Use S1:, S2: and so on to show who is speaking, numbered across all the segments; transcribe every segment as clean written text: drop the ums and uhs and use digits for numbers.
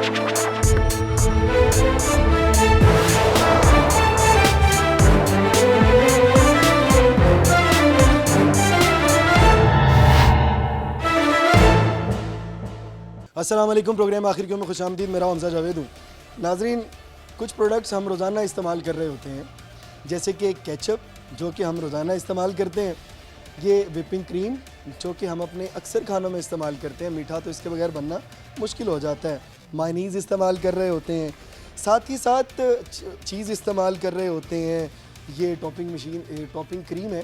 S1: अस्सलाम वालेकुम। प्रोग्राम आखिर क्यों में खुशामदीद। मेरा हमजा जावेद हूँ। नाजरीन, कुछ प्रोडक्ट्स हम रोज़ाना इस्तेमाल कर रहे होते हैं, जैसे कि केचप जो कि हम रोज़ाना इस्तेमाल करते हैं, ये विपिंग क्रीम जो कि हम अपने अक्सर खानों में इस्तेमाल करते हैं, मीठा तो इसके बगैर बनना मुश्किल हो जाता है। मायनीज़ इस्तेमाल कर रहे होते हैं, साथ ही साथ चीज़ इस्तेमाल कर रहे होते हैं। ये टॉपिंग क्रीम है,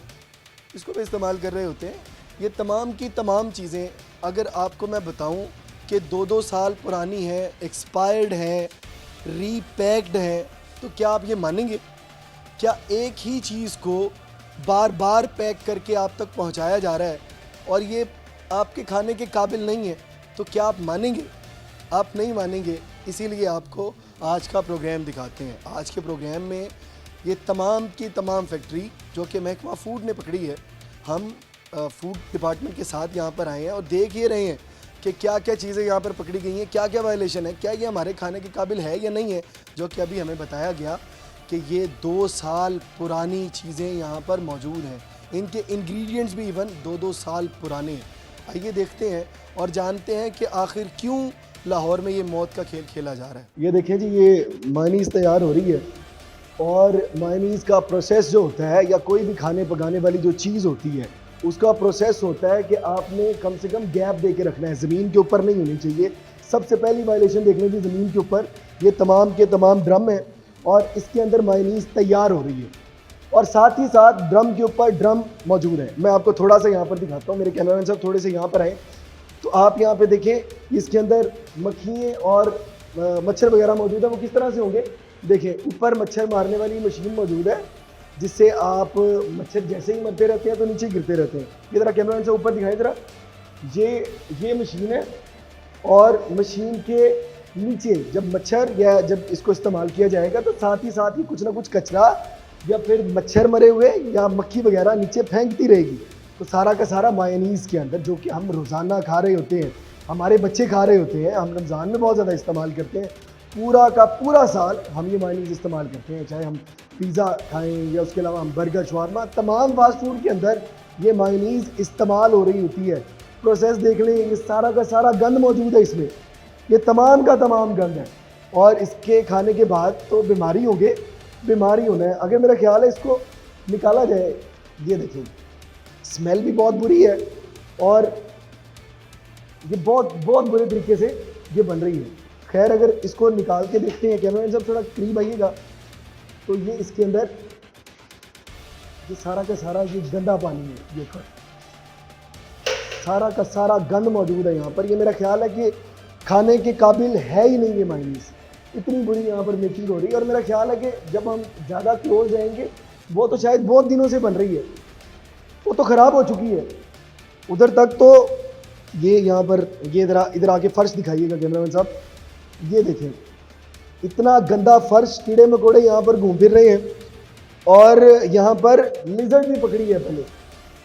S1: इसको भी इस्तेमाल कर रहे होते हैं। ये तमाम की तमाम चीज़ें अगर आपको मैं बताऊं कि 2-2 साल पुरानी है, एक्सपायर्ड है, रीपैक्ड है, तो क्या आप ये मानेंगे? क्या एक ही चीज़ को बार बार पैक करके आप तक पहुंचाया जा रहा है और ये आपके खाने के काबिल नहीं है, तो क्या आप मानेंगे? आप नहीं मानेंगे। इसीलिए आपको आज का प्रोग्राम दिखाते हैं। आज के प्रोग्राम में ये तमाम की तमाम फैक्ट्री जो कि महकमा फ़ूड ने पकड़ी है, हम फूड डिपार्टमेंट के साथ यहाँ पर आए हैं और देख ये रहे हैं कि क्या क्या चीज़ें यहाँ पर पकड़ी गई हैं, क्या क्या वायलेशन है, क्या ये हमारे खाने के काबिल है या नहीं है। जो कि अभी हमें बताया गया कि ये 2 साल पुरानी चीज़ें यहाँ पर मौजूद हैं, इनके इंग्रेडिएंट्स भी इवन 2-2 साल पुराने हैं। आइए देखते हैं और जानते हैं कि आखिर क्यों लाहौर में ये मौत का खेल खेला जा रहा है। ये देखिए जी, ये मायनीज़ तैयार हो रही है और मायनीज़ का प्रोसेस जो होता है या कोई भी खाने पकाने वाली जो चीज़ होती है उसका प्रोसेस होता है कि आपने कम से कम गैप दे के रखना है, ज़मीन के ऊपर नहीं होनी चाहिए। सबसे पहली वायलेशन देखने की ज़मीन के ऊपर ये तमाम के तमाम ड्रम है और इसके अंदर मायनीज़ तैयार हो रही है और साथ ही साथ ड्रम के ऊपर ड्रम मौजूद है। मैं आपको थोड़ा सा यहाँ पर दिखाता हूँ, मेरे कैमरामैन साहब थोड़े से यहाँ पर आए तो आप यहाँ पर देखें इसके अंदर मक्खियाँ और मच्छर वगैरह मौजूद है। वो किस तरह से होंगे, देखें ऊपर मच्छर मारने वाली मशीन मौजूद है जिससे आप मच्छर जैसे ही मरते रहते हैं तो नीचे गिरते रहते हैं। ये ज़रा कैमरामैन से ऊपर दिखाएं ज़रा, ये मशीन है और मशीन के नीचे जब मच्छर या जब इसको इस्तेमाल किया जाएगा तो साथ ही कुछ ना कुछ कचरा या फिर मच्छर मरे हुए या मक्खी वगैरह नीचे फेंकती रहेगी। तो सारा का सारा मायनीज़ के अंदर जो कि हम रोज़ाना खा रहे होते हैं, हमारे बच्चे खा रहे होते हैं, हम रमज़ान में बहुत ज़्यादा इस्तेमाल करते हैं, पूरा का पूरा साल हम ये मायनीज़ इस्तेमाल करते हैं। चाहे हम पिज़्ज़ा खाएं या उसके अलावा हम बर्गर, शवारमा, तमाम फास्ट फूड के अंदर ये मायनीज़ इस्तेमाल हो रही होती है। प्रोसेस देख लें, ये सारा का सारा गंद मौजूद है इसमें, ये तमाम का तमाम गंद है और इसके खाने के बाद तो बीमारी होना है। अगर मेरा ख्याल है इसको निकाला जाए, ये देखिए स्मेल भी बहुत बुरी है और ये बहुत बहुत बुरे तरीके से ये बन रही है। खैर, अगर इसको निकाल के देखते हैं, कैमरामैन साहब थोड़ा करीब आइएगा, तो ये इसके अंदर ये सारा का सारा ये गंदा पानी है, ये सारा का सारा गंद मौजूद है यहाँ पर। ये मेरा ख्याल है कि खाने के काबिल है ही नहीं ये मायनीज़, इतनी बुरी यहाँ पर मेकिंग हो रही है। और मेरा ख्याल है कि जब हम ज़्यादा क्लोज जाएंगे, वो तो शायद बहुत दिनों से बन रही है, वो तो ख़राब हो चुकी है उधर तक। तो ये यहाँ पर ये इधर आके फ़र्श दिखाइएगा कैमरामैन साहब, ये देखें इतना गंदा फर्श, कीड़े मकोड़े यहाँ पर घूम फिर रहे हैं और यहाँ पर लिजर्ड भी पकड़ी है। पहले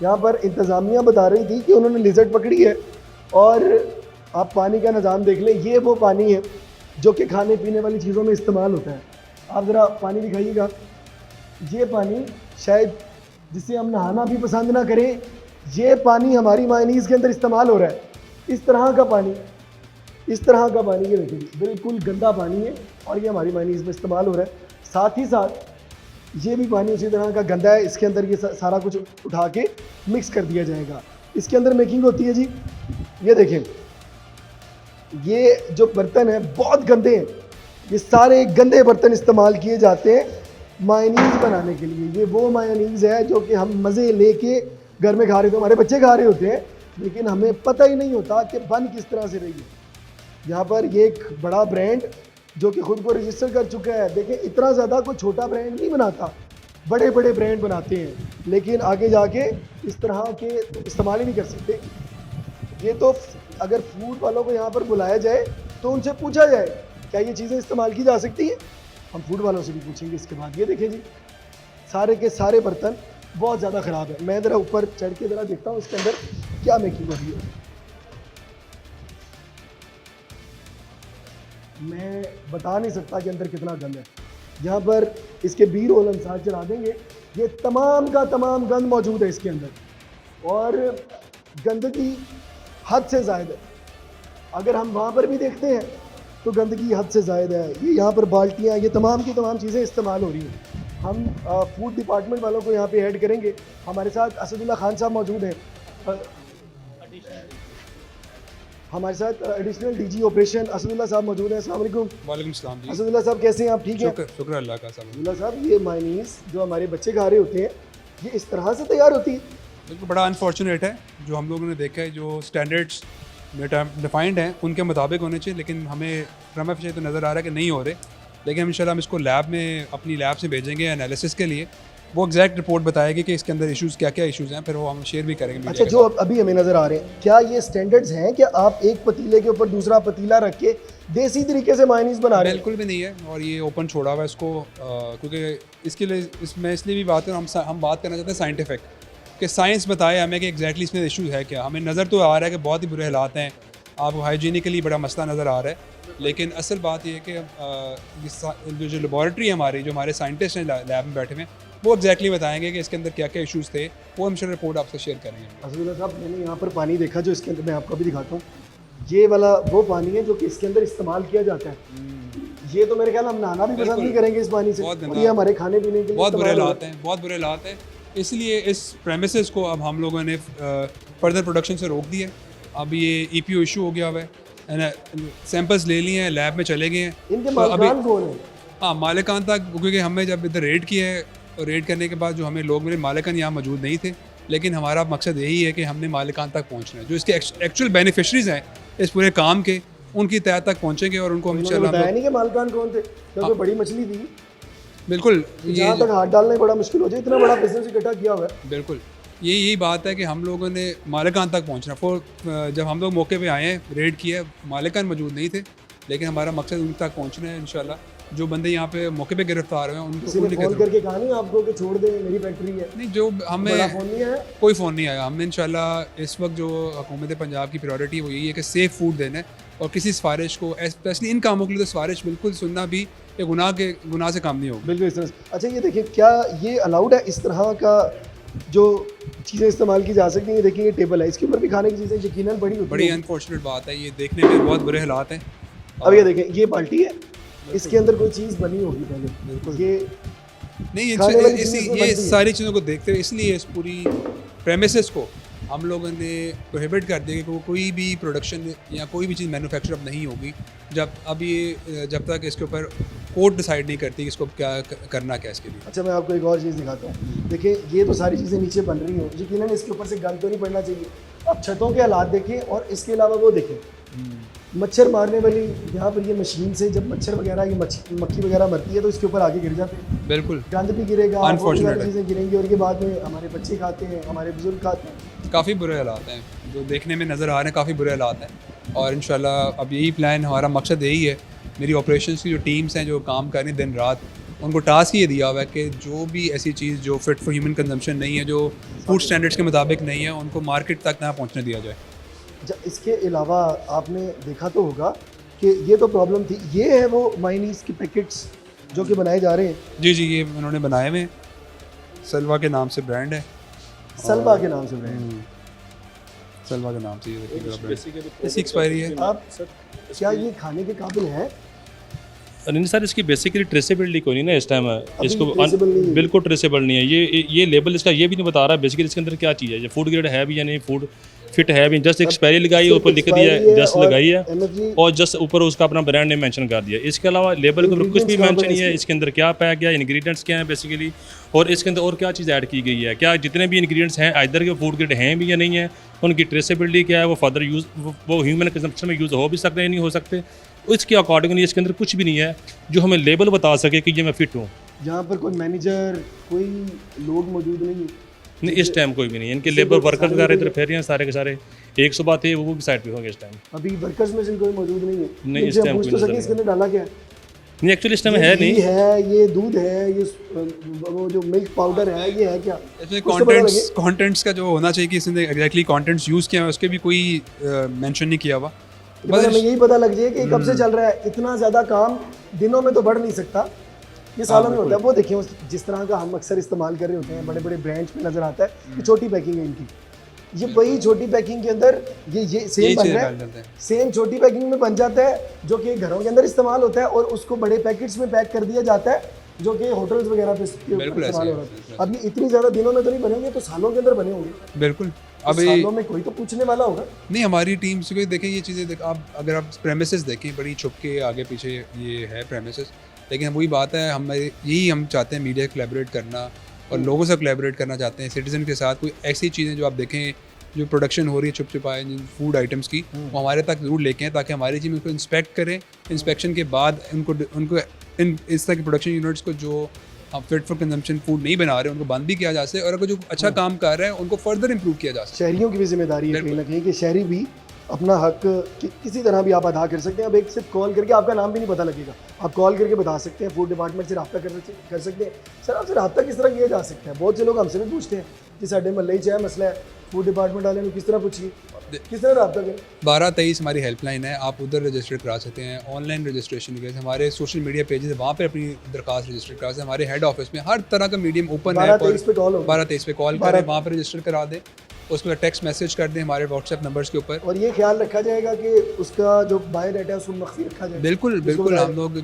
S1: यहाँ पर इंतज़ामिया बता रही थी कि उन्होंने लिजर्ड पकड़ी है। और आप पानी का निज़ाम देख लें, ये वो पानी है जो कि खाने पीने वाली चीज़ों में इस्तेमाल होता है। आप ज़रा पानी दिखाइएगा, ये पानी शायद जिसे हम नहाना भी पसंद ना करें, ये पानी हमारी मायनीज़ के अंदर इस्तेमाल हो रहा है। इस तरह का पानी ये देखिए बिल्कुल गंदा पानी है और ये हमारी मायनीज़ में इस्तेमाल हो रहा है। साथ ही साथ ये भी पानी उसी तरह का गंदा है, इसके अंदर ये सारा कुछ उठा के मिक्स कर दिया जाएगा। इसके अंदर मेकिंग होती है जी, ये देखें ये जो बर्तन है बहुत गंदे हैं, ये सारे गंदे बर्तन इस्तेमाल किए जाते हैं मायनीज़ बनाने के लिए। ये वो मायनीज़ है जो कि हम मज़े लेके घर में खा रहे थे, हमारे बच्चे खा रहे होते हैं, लेकिन हमें पता ही नहीं होता कि बन किस तरह से रही है। यहाँ पर ये एक बड़ा ब्रांड जो कि ख़ुद को रजिस्टर कर चुका है। देखें इतना ज़्यादा कोई छोटा ब्रांड नहीं बनाता, बड़े बड़े ब्रांड बनाते हैं, लेकिन आगे जाके इस तरह के इस्तेमाल ही नहीं कर सकते। ये तो अगर फूड वालों को यहाँ पर बुलाया जाए तो उनसे पूछा जाए क्या ये चीज़ें इस्तेमाल की जा सकती हैं, हम फूड वालों से भी पूछेंगे इसके बाद। ये देखें जी सारे के सारे बर्तन बहुत ज़्यादा ख़राब है। मैं ज़रा ऊपर चढ़ के ज़रा देखता हूँ इसके अंदर क्या मेकिंग हो रही है। मैं बता नहीं सकता कि अंदर कितना गंद है। यहाँ पर इसके बी रोल हम साथ चला देंगे, ये तमाम का तमाम गंद मौजूद है इसके अंदर, और गंदगी हद से ज़ायद है। अगर हम वहाँ पर भी देखते हैं तो गंदगी हद से ज़ायद है। ये यहाँ पर बाल्टियाँ, ये तमाम की तमाम चीज़ें इस्तेमाल हो रही हैं। हम फूड डिपार्टमेंट वालों को यहाँ पे ऐड करेंगे। हमारे साथ असदुल्ला खान साहब मौजूद हैं, हमारे साथ एडिशनल डीजी ऑपरेशन असदुल्ला साहब मौजूद हैं। अस्सलाम वालेकुम।
S2: वालेकुम सलाम जी।
S1: असदुल्ला साहब कैसे हैं आप? ठीक है,
S2: शुक्र अल्लाह का। साहब
S1: असदुल्ला साहब, ये मायनीस जो हमारे बच्चे खा रहे होते हैं, ये इस तरह से तैयार होती है?
S2: बिल्कुल, बड़ा अनफॉर्चुनेट है जो हम लोगों ने देखा है, जो स्टैंडर्ड्स डिफाइंड हैं उनके मुताबिक होने चाहिए, लेकिन हमें प्रमा फेशियल तो नज़र आ रहा है कि नहीं हो रहे। लेकिन हम इंशाल्लाह हम इसको लैब में अपनी लैब से भेजेंगे एनालिसिस के लिए। वो एग्जैक्ट रिपोर्ट बताएगी कि इसके अंदर इश्यूज़ क्या क्या इश्यूज़ हैं, फिर वो हम शेयर भी करेंगे।
S1: अच्छा, जो अभी हमें नज़र आ रहे हैं, क्या ये स्टैंडर्ड्स हैं कि आप एक पतीले के ऊपर दूसरा पतीला रख के देसी तरीके से मायनीस बना रहे हैं?
S2: बिल्कुल भी नहीं है, और ये ओपन छोड़ा हुआ है इसको, क्योंकि इसके लिए इसमें इसलिए भी बात है, हम बात करना चाहते हैं साइंटिफिक, कि साइंस बताए हमें कि एग्जैक्टली इसमें इशू है क्या। हमें नज़र तो आ रहा है कि बहुत ही बुरे हालात हैं, आपको हाइजीनिकली बड़ा मसला नज़र आ रहा है, लेकिन असल बात ये है कि जो लेबॉरेटरी है हमारी, जो हमारे साइंटिस्ट हैं लैब में बैठे हुए हैं, वो एग्जैक्टली बताएंगे कि इसके अंदर क्या क्या इश्यूज़ थे। वो हम रिपोर्ट आपसे शेयर करेंगे।
S1: असदुल्ला साहब, मैंने यहाँ पर पानी देखा जो इसके अंदर, मैं आपको भी दिखाता हूँ। ये वाला वो पानी है जो कि इसके अंदर इस्तेमाल किया जाता है। ये तो मेरे ख्याल हम नहाना भी पसंद नहीं करेंगे इस पानी से, और ये हमारे खाने पीने के लिए
S2: बहुत बुरे हालात हैं, बहुत बुरे हालात हैं। इसलिए इस प्रेमिसेस को अब हम लोगों ने फर्दर प्रोडक्शन से रोक दिया। अब ये EPO इशू हो गया हुआ है, सैंपल्स ले लिए हैं, लैब में चले गए हैं।
S1: इनके मालिकान कौन है?
S2: हाँ, मालिकान तक, क्योंकि हमने जब इधर रेड किया है, और रेड करने के बाद जो हमें लोग मिले, मालिकान यहाँ मौजूद नहीं थे, लेकिन हमारा मकसद यही है कि हमने मालिकान तक पहुँचना है। जो इसके एक्चुअल बेनिफिशरीज हैं इस पूरे काम के, उनकी तय तक पहुँचेंगे, और उनको
S1: इंशाल्लाह बताया नहीं कि मालिकान कौन थे, क्योंकि बड़ी मछली थी।
S2: बिल्कुल,
S1: यहाँ तक हाथ डालना बड़ा मुश्किल हो जाए, इतना बड़ा बिजनेस इकट्ठा किया हुआ है।
S2: बिल्कुल, यही बात है कि हम लोगों ने मालिकान तक पहुंचना। जब हम लोग मौके पे आए हैं, रेड किया, मालिकान मौजूद नहीं थे, लेकिन हमारा मकसद उन तक पहुंचना है इंशाल्लाह। जो बंदे यहाँ पे मौके पे गिरफ्तार हुए हैं उनको
S1: फोन करके कहा नहीं आपको कि छोड़ दें, मेरी फैक्ट्री है?
S2: नहीं, जो हमें
S1: फोन नहीं आया,
S2: कोई फ़ोन नहीं आया। हमने इंशाल्लाह इस वक्त जो हुकूमत पंजाब की प्रायोरिटी वो यही है कि सेफ़ फूड देना है, और किसी सिफारिश को, स्पेशली इन कामों के लिए तो सिफारिश बिल्कुल सुनना भी एक गुनाह से काम नहीं होगा।
S1: बिल्कुल इस तरह से। अच्छा, ये देखिए, क्या ये अलाउड है इस तरह का जो चीज़ें इस्तेमाल की जा सकती हैं? देखिए, ये टेबल है, इसके ऊपर भी खाने की चीज़ें यकीनन बड़ी
S2: अनफॉर्चुनेट बात है, ये देखने में बहुत बुरे हालात हैं।
S1: अब ये देखें, ये बाल्टी है, इसके अंदर कोई चीज़ बनी होगी पहले।
S2: बिल्कुल,
S1: ये
S2: नहीं, ये सारी चीज़ों को देखते हुए इसलिए इस पूरी प्रेमिसेस को हम लोगों ने प्रोहिबिट कर दिया कि कोई भी प्रोडक्शन या कोई भी चीज़ मैन्युफैक्चर अब नहीं होगी जब तक इसके ऊपर कोर्ट डिसाइड नहीं करती कि इसको क्या करना क्या इसके लिए।
S1: अच्छा, मैं आपको एक और चीज़ दिखाता हूँ। देखिए, ये तो सारी चीज़ें नीचे बन रही हैं, यकीनन इसके ऊपर से गंद तो नहीं पड़ना चाहिए। अब छतों के हालात देखें, और इसके अलावा वो देखें, मच्छर मारने वाली यहाँ पर ये मशीन से जब मच्छर वगैरह, ये मक्खी वगैरह मरती है तो इसके ऊपर आगे गिर जाते हैं।
S2: बिल्कुल,
S1: गंद भी गिरेगा,
S2: अनफॉर्चुनेट
S1: चीज़ें गिरेंगी, और ये बाद में हमारे बच्चे खाते हैं, हमारे बुजुर्ग खाते हैं।
S2: काफ़ी बुरे हालात हैं जो देखने में नज़र आ रहे हैं, काफ़ी बुरे हालात हैं। और इंशाल्लाह अब यही प्लान, हमारा मकसद यही है। मेरी ऑपरेशंस की जो टीम्स हैं जो काम कर रही हैं दिन रात, उनको टास्क ये दिया हुआ है कि जो भी ऐसी चीज़ जो फिट फॉर ह्यूमन कंजम्पशन नहीं है, जो फूड स्टैंडर्ड्स के मुताबिक नहीं है, उनको मार्केट तक ना पहुँचने दिया जाए।
S1: इसके अलावा आपने देखा तो होगा कि ये तो प्रॉब्लम थी, ये है वो मायनीस के पैकेट्स जो कि बनाए जा रहे हैं।
S2: जी, ये उन्होंने बनाए हुए हैं, सलवा के नाम से ब्रांड है।
S1: सलवा के नाम से ब्रांड,
S2: सलवा के नाम से ये इसकी एक्सपायरी है।
S1: आप क्या ये खाने के काबिल है?
S3: नहीं सर, इसकी बेसिकली ट्रेसेबिलिटी कोई नहीं ना इस टाइम, इसको बिल्कुल ट्रेसेबल नहीं है। ये लेबल इसका ये भी नहीं बता रहा बेसिकली इसके अंदर क्या चीज़ है, ये फूड ग्रेड है भी या नहीं, फूड फिट है भी। जस्ट एक्सपायरी लगाई है, ऊपर लिख दिया है, जस्ट लगाई है, और जस्ट ऊपर उसका अपना ब्रांड नेम मेंशन कर दिया। इसके अलावा लेबल के ऊपर कुछ भी मेंशन नहीं है, इसके अंदर क्या पैक है, इंग्रेडिएंट्स क्या है बेसिकली, और इसके अंदर और क्या चीज़ ऐड की गई है, क्या जितने भी इंग्रेडिएंट्स हैं इधर के फूड ग्रेड हैं भी या नहीं है, उनकी ट्रेसेबिलिटी क्या है, वो फर्दर यूज़ वो ह्यूमन कंजम्पशन में यूज़ हो भी सकते हैं, नहीं हो सकते। इसके अकॉर्डिंगली इसके अंदर कुछ भी नहीं है जो हमें लेबल बता सके कि ये मैं फिट हूँ।
S1: यहाँ पर कोई मैनेजर, कोई लोग मौजूद नहीं?
S3: नहीं, इस टाइम कोई भी नहीं है। इनके लेबर वर्कर्स वगैरह इधर फिर रहे हैं सारे के सारे। एक सुबह थे वो भी साइड पे होंगे इस टाइम।
S1: अभी वर्कर्स में से कोई मौजूद नहीं है?
S3: नहीं, इस टाइम
S1: पूछ तो सके इसके अंदर डाला क्या है?
S3: नहीं, एक्चुअली इस टाइम है नहीं
S1: है, ये दूध है, ये वो जो मिल्क पाउडर है, ये है क्या?
S2: इसमें कंटेंट्स का जो होना चाहिए कि इसने एग्जैक्टली कंटेंट्स यूज़ किया है उसके भी कोई मेंशन नहीं किया हुआ।
S1: बस हमें यही पता लग जाए कि कब से चल रहा है। इतना ज़्यादा काम दिनों में तो बढ़ नहीं सकता, ये सालों में होता है। वो देखिए जिस तरह का हम अक्सर इस्तेमाल कर रहे होते हैं, बड़े बड़े ब्रांड्स में नज़र आता है कि छोटी पैकिंग है इनकी, ये वही छोटी पैकिंग के अंदर ये सेम बन रहा है, सेम छोटी पैकिंग में बन जाता है जो कि घरों के अंदर इस्तेमाल होता है और उसको बड़े पैकेट्स में पैक कर दिया जाता है जो कि होटल्स वगैरह पे इस्तेमाल हो रहा है। अब ये इतनी ज़्यादा दिनों में तो नहीं बनेंगे, तो सालों के अंदर बने होंगे।
S2: बिल्कुल,
S1: अब सालों में कोई तो पूछने वाला होगा।
S2: नहीं, हमारी टीम से कोई देखें ये चीज़ें, आप अगर आप प्रेमिसेस देखें, बड़ी छुप के आगे पीछे ये है प्रेमिसेस, लेकिन वही बात है, हम चाहते हैं मीडिया कोलैबोरेट करना और लोगों से कोलैबोरेट करना चाहते हैं, सिटीजन के साथ। कोई ऐसी चीज़ें जो आप देखें जो प्रोडक्शन हो रही है छुप छुपाए फूड आइटम्स की, वो हमारे तक ज़रूर लेके आएँ ताकि हमारी टीम उसको इंस्पेक्ट करें। इंस्पेक्शन के बाद उनको इस तरह के प्रोडक्शन यूनिट्स को जो आप फिट फॉर कंजम्पशन फूड नहीं बना रहे उनको बंद भी किया जा सके, और अगर जो अच्छा काम कर रहे हैं उनको फर्दर इंप्रूव किया जा सके।
S1: शहरियों की भी जिम्मेदारी है कहीं ना कहीं कि शहरी भी अपना हक किसी तरह भी आप अदा कर सकते हैं। अब एक सिर्फ कॉल करके, आपका नाम भी नहीं पता लगेगा, आप कॉल करके बता सकते हैं, फूड डिपार्टमेंट से रब्ता कर सकते हैं। सर आपसे रब्ता किस तरह किया जा सकता है? बहुत से लोग हमसे भी पूछते हैं कि साढ़े महल्ले ही मसला है, फूड डिपार्टमेंट वाले ने किस तरह पूछिए, किस तरह रब्ता करें?
S2: 1223 हमारी हेल्पलाइन है, आप उधर रजिस्टर करा सकते हैं। ऑनलाइन रजिस्ट्रेशन के हमारे सोशल मीडिया पेजेस है, वहाँ पे अपनी दरखास्त रजिस्टर करा सकते हैं। हमारे हेड ऑफिस में हर तरह का मीडियम ओपन है। 1223 पे कॉल करें, वहाँ पर रजिस्टर करा दें, उसमें टेक्स्ट मैसेज कर दें हमारे व्हाट्सएप नंबर्स के ऊपर।
S1: और ये ख्याल रखा जाएगा कि उसका जो बायोडाटा है उसको मख्फी रखा जाए।
S2: बिल्कुल बिल्कुल, हम लोग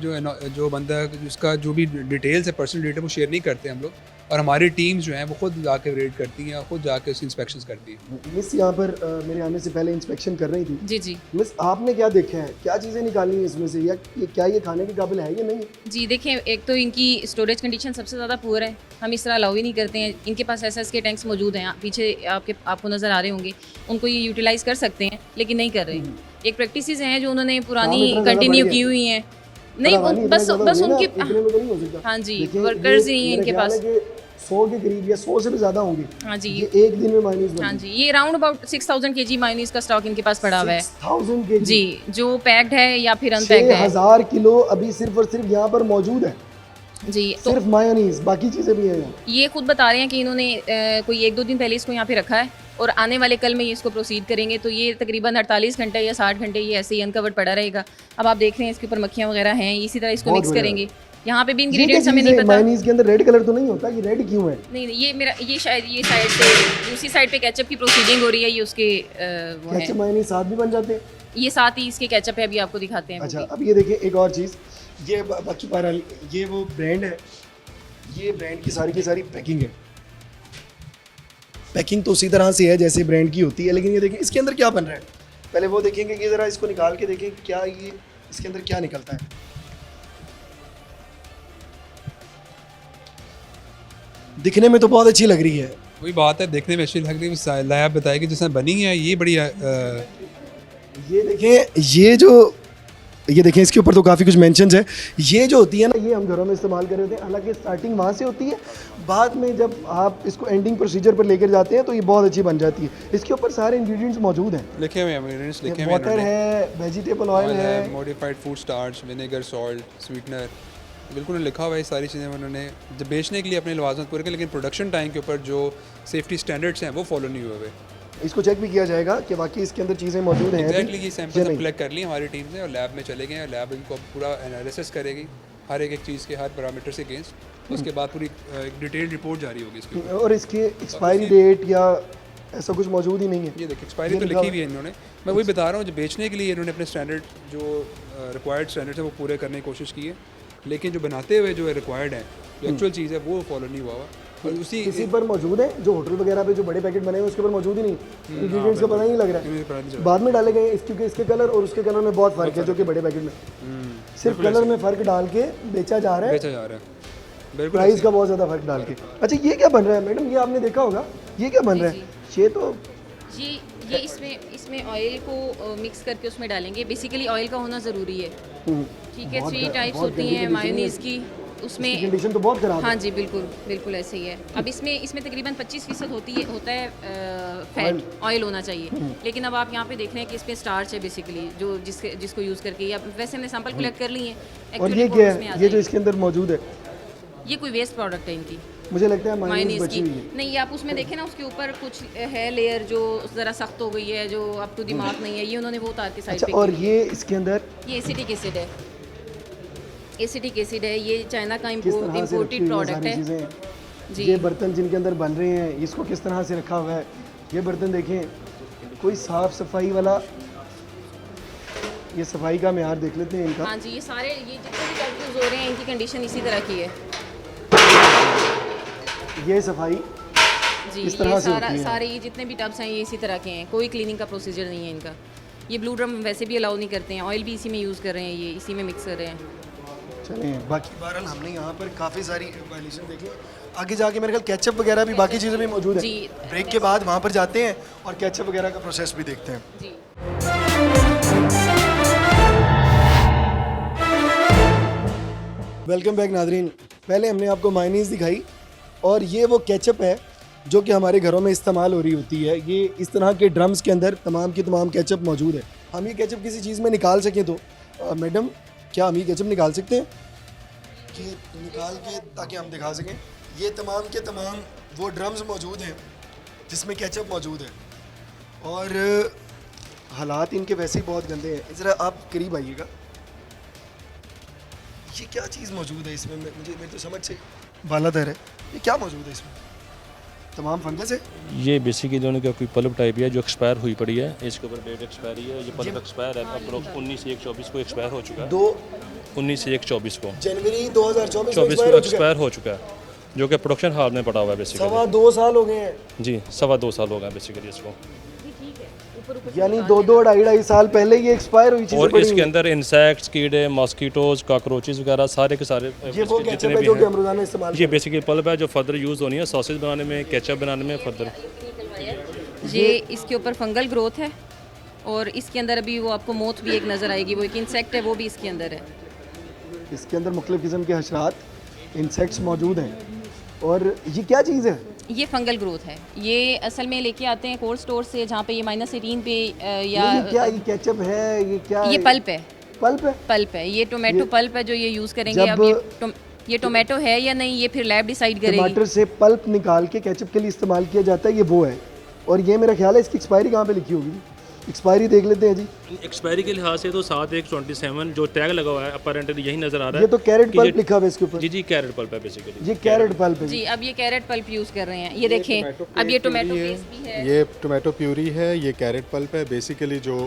S2: जो बंदा जिसका जो भी डिटेल्स है, पर्सनल डिटेल, वो शेयर नहीं करते हम लोग, और हमारी टीम्स जो हैं वो खुद जाके रेड करती हैं, खुद जाके उसकी इंस्पेक्शंस करती हैं।
S1: मिस यहाँ पर मेरे आने से पहले इंस्पेक्शन कर रही थी।
S4: जी जी
S1: मिस आपने क्या देखा है, क्या चीज़ें निकाली हैं इसमें से, या क्या ये खाने के काबिल है या नहीं?
S4: जी देखिए, एक तो इनकी स्टोरेज कंडीशन सबसे ज़्यादा पुअर है, हम इस तरह अलाउ ही नहीं करते हैं। इनके पास एसएस के टैंक्स मौजूद हैं, पीछे आपको नज़र आ रहे होंगे, उनको ये यूटिलाइज़ कर सकते हैं लेकिन नहीं कर रहे। एक प्रैक्टिसेस हैं जो उन्होंने पुरानी कंटिन्यू की हुई हैं, नहीं बस उनकी, हाँ जी, वर्कर्स ही हैं इनके पास
S1: 100 के करीब या 100 से भी ज़्यादा होंगे।
S4: हाँ जी,
S1: ये एक दिन में मायनीज।
S4: हाँ जी, ये राउंड अबाउट 6000 kg मायनीज का स्टॉक इनके पास पड़ा हुआ है।
S1: 6000 kg
S4: जी, जो पैक्ड है या फिर अनपैक्ड है।
S1: 6000 किलो अभी सिर्फ और सिर्फ यहाँ पर मौजूद है
S4: जी, तो
S1: सिर्फ मायोनीज, बाकी चीज़ें भी हैं यहाँ।
S4: ये खुद बता रहे हैं कि इन्होंने कोई 1-2 दिन पहले इसको यहाँ पे रखा है और आने वाले कल में ये इसको प्रोसीड करेंगे, तो ये तकरीबन 48 घंटे या 60 घंटे ये ऐसे ही अनकवर्ड पड़ा रहेगा। अब आप देख रहे हैं इसके ऊपर मक्खियाँ वगैरह हैं, इसी तरह इसको मिक्स करेंगे। यहाँ पे भी इंग्रेडिएंट्स हमें नहीं पता।
S1: मायोनीज के अंदर रेड कलर तो नहीं होता, ये रेड क्यों है?
S4: नहीं, ये शायद ये साइड से दूसरी साइड पे केचप की प्रोसीडिंग हो रही है, ये उसके वो है।
S1: केचप मायोनीज साथ भी बन जाते हैं?
S4: ये साथ ही इसके केचप है, अभी आपको दिखाते हैं।
S1: अच्छा, अब ये देखिए एक और चीज़, ये बाकी बहरहाल ये वो ब्रांड है, ये ब्रांड की सारी पैकिंग है। पैकिंग तो उसी तरह से है जैसे ब्रांड की होती है, लेकिन ये देखें इसके अंदर क्या बन रहा है। पहले वो देखेंगे, ये ज़रा इसको निकाल के देखें क्या ये इसके अंदर क्या निकलता है। दिखने में तो बहुत अच्छी लग रही है।
S2: वही बात है, देखने में अच्छी लग रही है, लैब बताएगी जिसने बनी है ये बड़ी
S1: ये देखें, ये देखें इसके ऊपर तो काफ़ी कुछ मेंशंस है। ये जो होती है ना, ये हम घरों में इस्तेमाल कर रहे होते हैं, हालांकि स्टार्टिंग वहाँ से होती है, बाद में जब आप इसको एंडिंग प्रोसीजर पर लेकर जाते हैं तो ये बहुत अच्छी बन जाती है। इसके ऊपर सारे इंग्रेडिएंट्स मौजूद हैं,
S2: लिखे हुए इंग्रेडिएंट्स लिखे हुए हैं।
S1: वाटर है, वेजिटेबल ऑयल है,
S2: modified food starch, vinegar, salt, sweetener, बिल्कुल लिखा हुआ है। सारी चीज़ें उन्होंने जब बेचने के लिए अपने लवाजमत पूरे किए, लेकिन प्रोडक्शन टाइम के ऊपर जो सेफ्टी स्टैंडर्ड्स हैं वो फॉलो नहीं हुए।
S1: इसको चेक भी किया जाएगा कि बाकी इसके अंदर चीज़ें मौजूद हैं।
S2: एग्जैक्टली, ये सैंपल कलेक्ट कर ली हमारी टीम ने और लैब में चले गए हैं। लैब इनको पूरा एनालिसिस करेगी हर एक चीज़ के, हर पैरामीटर से अगेंस्ट। उसके बाद पूरी एक डिटेल्ड रिपोर्ट जारी होगी इसकी।
S1: और इसकी एक्सपायरी डेट या ऐसा कुछ मौजूद ही नहीं है।
S2: ये देखिए एक्सपायरी तो लिखी हुई है इन्होंने। मैं वही बता रहा हूँ, जो बेचने के लिए इन्होंने अपने स्टैंडर्ड जो रिक्वायर्ड स्टैंडर्ड्स है वो पूरे करने की कोशिश की है, लेकिन जो बनाते हुए जो रिक्वायर्ड है, जो एक्चुअल चीज़ है वो फॉलो नहीं हुआ। और इसी
S1: पर मौजूद है, जो होटल वगैरह पे जो बड़े पैकेट बने हुए उसके ऊपर मौजूद ही नहीं, इंग्रेडिएंट्स का पता ही नहीं लग रहा है, बाद में डाले गए। क्योंकि इसके कलर और उसके कलर में बहुत फ़र्क है, जो कि बड़े पैकेट में सिर्फ कलर में फ़र्क डाल के बेचा जा रहा है,
S2: बिल्कुल
S1: प्राइस का बहुत ज़्यादा फ़र्क डाल के। अच्छा, ये क्या बन रहा है मैडम? ये आपने देखा होगा, ये क्या बन रहा है? ये तो
S4: ये इसमें ऑयल को मिक्स करके उसमें डालेंगे। बेसिकली ऑयल का होना ज़रूरी है, ठीक है। 3 टाइप्स होती हैं मायोनीज़ की, उसमें
S1: कंडीशन तो बहुत खराब है।
S4: हाँ जी, बिल्कुल ऐसे ही है। अब इसमें तकरीबन 25% होता है फैट, ऑयल होना चाहिए, लेकिन अब आप यहाँ पे देख रहे हैं कि इसमें स्टार्च है बेसिकली, जो जिसको यूज़ करके, या वैसे हमने सैंपल कलेक्ट कर लिए हैं।
S1: और ये क्या है, ये जो इसके अंदर मौजूद है?
S4: ये कोई वेस्ट प्रोडक्ट है इनकी,
S1: मुझे लगता है मायोनीज
S4: मायोनीज
S1: बची
S4: की
S1: हुई है।
S4: नहीं, आप उसमें देखें ना, उसके ऊपर कुछ है लेयर जो ज़रा सख्त हो गई है, जो अप टू दिमाग नहीं है, ये उन्होंने वो उतार के साइड
S1: अच्छा,
S4: पे
S1: और
S4: की हुई
S1: ये इसके अंदर
S4: है। ये एसिटिक एसिड है, एसिटिक एसिड है, ये चाइना का
S1: किस तरह से रखी
S4: इम्पोर्टेड
S1: हुई है
S4: प्रोडक्ट
S1: सारी
S4: है
S1: चीज़ें।
S4: जी।
S1: ये बर्तन जिनके अंदर बन रहे हैं, इसको किस तरह से रखा हुआ है। ये बर्तन देखें, कोई साफ सफाई वाला, ये सफाई का म्यार देख लेते हैं इनका।
S4: हाँ जी, ये सारे ये जितने भी टब यूज़ हो रहे हैं इनकी कंडीशन इसी तरह की है
S1: ये सफाई
S4: जी।
S1: इस तरह
S4: ये
S1: से होती है।
S4: सारे ये जितने भी टब्स हैं ये इसी तरह के हैं, कोई क्लीनिंग का प्रोसीजर नहीं है इनका। ये ब्लू ड्रम वैसे भी अलाउ नहीं करते हैं, ऑयल भी इसी में यूज़ कर रहे हैं, ये इसी में मिक्स कर रहे हैं।
S1: चलें, बाकी बहरहाल हमने यहाँ पर काफ़ी सारी वायलेशन देखी। आगे जाके मेरे ख्याल केचप वगैरह भी, बाकी चीज़ें भी मौजूद है।
S4: जी।
S1: ब्रेक के बाद वहाँ पर जाते हैं और केचप वगैरह का प्रोसेस भी देखते हैं।
S4: जी।
S1: Welcome back Nadrin. पहले हमने आपको मायोनीज़ दिखाई और ये वो केचप है जो कि हमारे घरों में इस्तेमाल हो रही होती है। ये इस तरह के ड्रम्स के अंदर तमाम की तमाम केचप मौजूद है। हम ये केचप किसी चीज़ में निकाल सकें तो मैडम, क्या हम ये केचप निकाल सकते हैं? कि निकाल के ताकि हम दिखा सकें। ये तमाम के तमाम वो ड्रम्स मौजूद हैं जिसमें केचप मौजूद है और हालात इनके वैसे ही बहुत गंदे हैं। ज़रा आप करीब आइएगा। ये क्या चीज़ मौजूद है इसमें? मुझे मेरी तो समझ से बालातर है। ये क्या मौजूद है इसमें? तमाम फंगस है।
S3: ये बेसिकली दोनों का कोई पल्प टाइप है जो एक्सपायर हुई पड़ी है, इसके ऊपर डेट एक्सपायरी है। ये पल्प एक्सपायर है, अप्रोक्स 19/1/24 को एक्सपायर हो चुका है। 19/1/24 को
S1: जनवरी 2024
S3: 24 को एक्सपायर हो चुका है, जो कि प्रोडक्शन हाल में पड़ा हुआ है बेसिकली।
S1: 2.25 साल हो गए हैं।
S3: जी, 2.25 साल हो गए हैं बेसिकली इसको।
S1: यानी 2-2, 2.5 साल पहले ये एक्सपायर हुई चीज़ें
S3: और
S1: पड़ी
S3: इसके
S1: हुई हैं।
S3: अंदर इंसेक्ट्स, कीड़े, मॉस्किटोज, कॉकरोचेस वगैरह सारे के सारे
S1: ये वो केचप है जो कि हम रोज़ाना इस्तेमाल
S3: ये बेसिकली पल्प है जो फर्दर यूज़ होनी है सॉसेज बनाने में, केचप बनाने में फर्दर।
S4: ये इसके ऊपर फंगल ग्रोथ है और इसके अंदर अभी वो आपको मोथ भी एक नज़र आएगी, वो एक इंसेक्ट है, वो भी इसके अंदर है।
S1: इसके अंदर मुख्तलिफ किस्म के हशरात, इंसेक्ट्स मौजूद हैं। और ये क्या चीज़ है?
S4: ये फंगल ग्रोथ है। ये असल में लेके आते हैं कोल्ड स्टोर से, जहाँ पे ये -18 पे या
S1: ये क्या, ये केचप है? ये क्या
S4: ये
S1: है?
S4: पल्प है,
S1: पल्प है।
S4: पल्प है। ये टोमेटो पल्प है जो ये यूज़ करेंगे।
S1: जब
S4: अब ये टोमेटो है या नहीं ये फिर लैब डिसाइड करेगी।
S1: टमाटर से पल्प निकाल के केचप के लिए इस्तेमाल किया जाता है, ये वो है। और ये मेरा ख्याल है इसकी एक्सपायरी कहाँ पे लिखी होगी? एक्सपायरी देख लेते हैं जी।
S3: एक्सपायरी के लिहाज से तो 7/1/27 जो टैग लगा हुआ है अपेरेंटली यही नज़र आ रहा है।
S1: ये तो कैरेट
S3: कि
S1: पल्प लिखा हुआ है इसके ऊपर।
S3: जी जी, कैरेट पल्प है बेसिकली।
S1: ये कैरेट पल्प है।
S4: जी, अब ये कैरेट पल्प यूज़ कर रहे हैं। ये देखें, अब ये टोमेटो पेस्ट भी है।
S5: ये टोमेटो प्यूरी है, ये कैरेट पल्प है। बेसिकली जो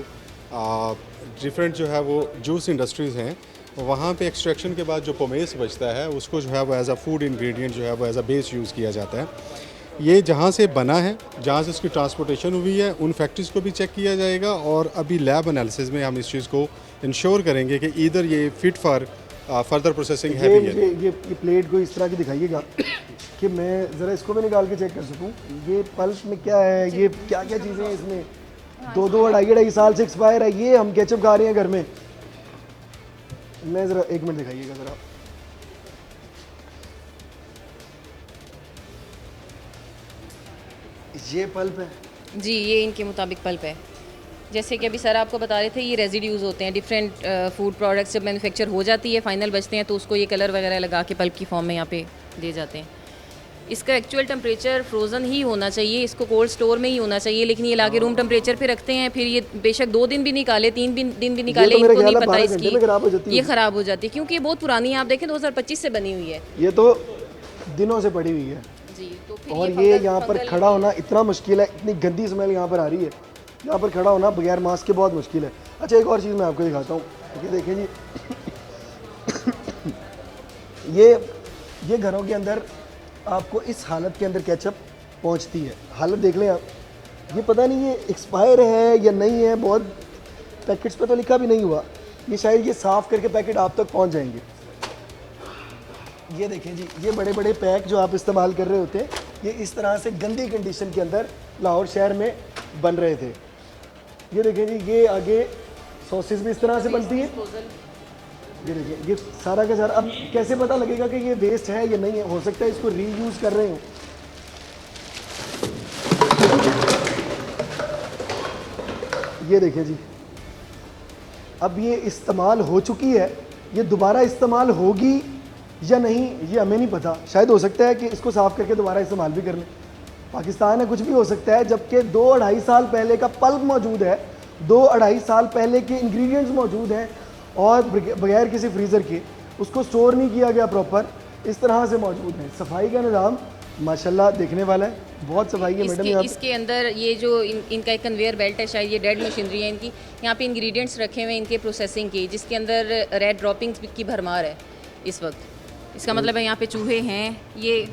S5: डिफरेंट जो है वो जूस इंडस्ट्रीज़ हैं, वहाँ पे एक्सट्रैक्शन के बाद जो पोमेस बचता है उसको जो है वो एज अ फूड इंग्रेडिएंट जो है वो एज अ बेस यूज़ किया जाता है। ये जहाँ से बना है, जहाँ से इसकी ट्रांसपोर्टेशन हुई है, उन फैक्ट्रीज़ को भी चेक किया जाएगा और अभी लैब एनालिसिस में हम इस चीज़ को इंश्योर करेंगे कि इधर ये फिट फॉर फर्दर प्रोसेसिंग है भी है।
S1: ये प्लेट को इस तरह की दिखाइएगा कि मैं ज़रा इसको भी निकाल के चेक कर सकूं। ये पल्प में क्या है, ये क्या क्या चीज़ें हैं इसमें? 2-2, 2.5 साल से एक्सपायर है। ये हम केचप खा रहे हैं घर में। मैं ज़रा 1 मिनट दिखाइएगा ज़रा। ये पल्प है
S4: जी, ये इनके मुताबिक पल्प है। जैसे कि अभी सर आपको बता रहे थे, ये रेजिड्यूज़ होते हैं डिफरेंट फूड प्रोडक्ट्स जब मैन्युफैक्चर हो जाती है, फाइनल बचते हैं, तो उसको ये कलर वगैरह लगा के पल्प की फॉर्म में यहाँ पे दे जाते हैं। इसका एक्चुअल टेम्परेचर फ्रोज़न ही होना चाहिए, इसको कोल्ड स्टोर में ही होना चाहिए, लेकिन ये लाके रूम टेम्परेचर पे रखते हैं। फिर ये बेशक 2 दिन भी निकाले, 3 दिन भी निकाले,
S1: तो मेरा
S4: इनको नहीं
S1: ख्याल है
S4: पता
S1: 12 घंटे में खराब हो जाती
S4: इसकी
S1: है।
S4: ये ख़राब हो जाती है क्योंकि ये बहुत पुरानी है। आप देखें 2025 से बनी हुई है
S1: ये तो दिनों से पड़ी हुई है।
S4: जी। तो फिर
S1: और ये यहाँ पर खड़ा होना इतना मुश्किल है, इतनी गंदी स्मेल यहाँ पर आ रही है, यहाँ पर खड़ा होना बगैर मास्क के बहुत मुश्किल है। अच्छा, एक और चीज़ मैं आपको दिखाता हूँ। ये देखें जी, ये घरों के अंदर आपको इस हालत के अंदर केचप पहुँचती है। हालत देख लें आप, ये पता नहीं ये एक्सपायर है या नहीं है, बहुत पैकेट्स पे तो लिखा भी नहीं हुआ। ये शायद ये साफ़ करके पैकेट आप तक पहुँच जाएंगे। ये देखें जी, ये बड़े बड़े पैक जो आप इस्तेमाल कर रहे होते हैं, ये इस तरह से गंदी कंडीशन के अंदर लाहौर शहर में बन रहे थे। ये देखें जी, ये आगे सॉसेस भी इस तरह से बनती है। ये देखिए, ये सारा का सारा। अब कैसे पता लगेगा कि ये वेस्ट है या नहीं है? हो सकता है इसको रीयूज़ कर रहे हो। ये देखिए जी, अब ये इस्तेमाल हो चुकी है, ये दोबारा इस्तेमाल होगी या नहीं ये हमें नहीं पता। शायद हो सकता है कि इसको साफ़ करके दोबारा इस्तेमाल भी कर लें। पाकिस्तान है, कुछ भी हो सकता है, जबकि 2-2.5 साल पहले का पल्प मौजूद है, 2-2.5 साल पहले के इंग्रेडिएंट्स मौजूद हैं और बगैर किसी फ्रीज़र के उसको स्टोर नहीं किया गया प्रॉपर, इस तरह से मौजूद है। सफाई का निज़ाम माशाल्लाह देखने वाला है, बहुत सफाई है मैडम यहाँ पे।
S4: इसके अंदर ये जो इनका एक कन्वेयर बेल्ट है, शायद ये डेड मशीनरी है इनकी। यहाँ पे इंग्रेडिएंट्स रखे हुए हैं इनके प्रोसेसिंग के, जिसके अंदर रेड ड्रॉपिंग्स की भरमार है इस वक्त। इसका मतलब है यहाँ पे चूहे हैं। ये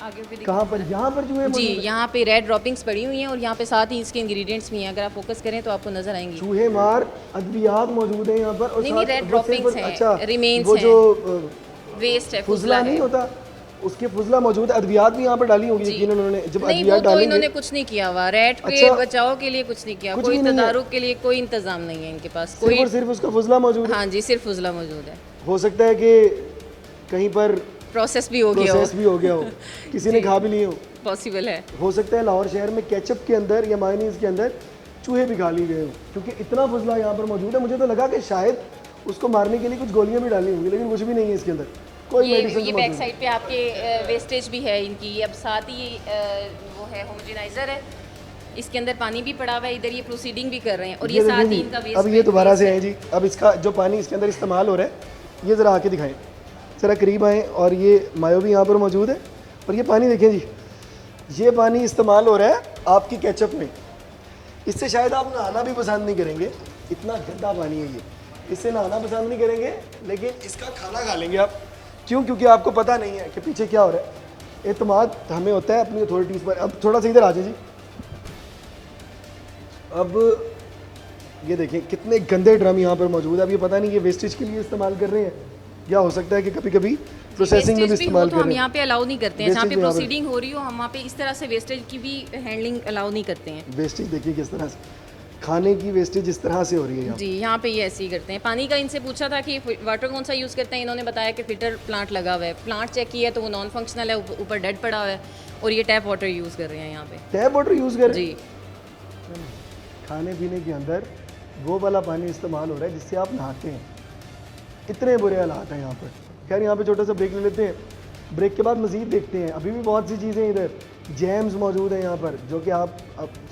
S4: आगे पे
S1: कहाँ पर? यहाँ पर चूहे
S4: जी,
S1: मौजूद हैं?
S4: यहाँ पे रेड ड्रॉपिंग्स पड़ी हुई हैं और यहाँ पे साथ ही इसके इंग्रेडिएंट्स भी हैं। अगर आप फोकस करें तो आपको नजर आएंगी।
S1: चूहे मार अद्वियात मौजूद है यहाँ पर और
S4: नहीं,
S1: साथ
S4: रेड
S1: वो
S4: ड्रॉपिंग्स
S1: सिर्फ-
S4: हैं,
S1: अच्छा,
S4: रिमेन्स
S1: वो
S4: हैं।
S1: जो
S4: वेस्ट है,
S1: फुजला नहीं होता, उसके फुजला मौजूद है। अद्वियात भी यहाँ पर डाली होगी यकीन उन्होंने। जब
S4: नहीं, वो
S1: अद्वियात
S4: तो
S1: डालेंगे
S4: इन्होंने कुछ नहीं किया हुआ। रेड के
S1: अच्छा,
S4: बचाव के लिए कुछ नहीं किया,
S1: कुछ
S4: कोई
S1: भी नहीं है।
S4: तदारुक के लिए कोई इंतजाम नहीं है इनके पास।
S1: सिर्फ
S4: कोई
S1: और सिर्फ उसका फुजला मौजूद है।
S4: हाँ जी, सिर्फ फुजला मौजूद है।
S1: हो सकता है कि कहीं पर
S4: प्रोसेस भी हो गया
S1: प्रोसेस भी हो गया हो, किसी ने खा भी लिए हो।
S4: पॉसिबल है।
S1: हो सकता है लाहौर शहर में केचप के अंदर या मायोनीज के अंदर चूहे भी खा लिए गए हो, क्योंकि इतना फुजला यहाँ पर मौजूद है। मुझे तो लगा कि शायद उसको मारने के लिए कुछ गोलियां भी डाली होंगी, लेकिन कुछ भी नहीं है इसके अंदर, कोई मेडिसिन
S4: ये बैक साइड पे आपके वेस्टेज भी है इनकी। अब साथ ही वो है होमोजेनाइजर है, इसके अंदर पानी भी पड़ा हुआ है। इधर ये प्रोसीडिंग भी कर रहे हैं और ये साथ
S1: देखें
S4: ही
S1: जी,
S4: इनका वेस्ट।
S1: अब ये दोबारा से है जी। अब इसका जो पानी इसके अंदर इस्तेमाल हो रहा है, ये ज़रा आके दिखाएं, ज़रा करीब आएँ। और ये मायो भी यहाँ पर मौजूद है और ये पानी देखें जी, ये पानी इस्तेमाल हो रहा है आपकी केचप में। इससे शायद आप नहाना भी पसंद नहीं करेंगे, इतना गंदा पानी है ये, इससे नहाना पसंद नहीं करेंगे, लेकिन इसका खाना खा लेंगे आप। क्यों? क्योंकि आपको पता नहीं है कि पीछे क्या हो रहा है। एतमाद हमें होता है अपनी अथॉरिटीज़ पर। अब थोड़ा सा इधर आ जाए जी। अब ये देखें कितने गंदे ड्रम यहाँ पर मौजूद है। अब ये पता नहीं ये वेस्टेज के लिए इस्तेमाल कर रहे हैं या हो सकता है कि कभी कभी प्रोसेसिंग में भी इस्तेमाल
S4: तो
S1: कर
S4: हम
S1: रहे
S4: यहाँ
S1: हैं।
S4: पे अलाउ नहीं करते हैं। जहाँ पे
S1: Wastage यहाँ पे-
S4: प्रोसीडिंग हो रही हो हम वहाँ पे इस तरह से वेस्टेज की भी हैंडलिंग अलाउ नहीं करते हैं।
S1: वेस्टेज देखिए किस तरह से, खाने की वेस्टेज इस तरह से हो रही है यहाँ।
S4: जी, यहाँ पे ये ऐसे ही करते हैं। पानी का इनसे पूछा था कि वाटर कौन सा यूज़ करते हैं, इन्होंने बताया कि फिल्टर प्लांट लगा हुआ है। प्लांट चेक किया तो वो नॉन फंक्शनल है, ऊपर डेड पड़ा हुआ है और ये टैप वाटर यूज़ कर रहे हैं यहाँ पे।
S1: टैप वाटर यूज़ कर रहे
S4: जी,
S1: हैं। खाने पीने के अंदर वो वाला पानी इस्तेमाल हो रहा है जिससे आप नहाते हैं। इतने बुरे हालात हैं यहाँ पर। खैर यहाँ पे छोटा सा ब्रेक ले लेते हैं, ब्रेक के बाद मज़ीद देखते हैं। अभी भी बहुत सी चीज़ें इधर, जैम्स मौजूद हैं यहाँ पर, जो कि आप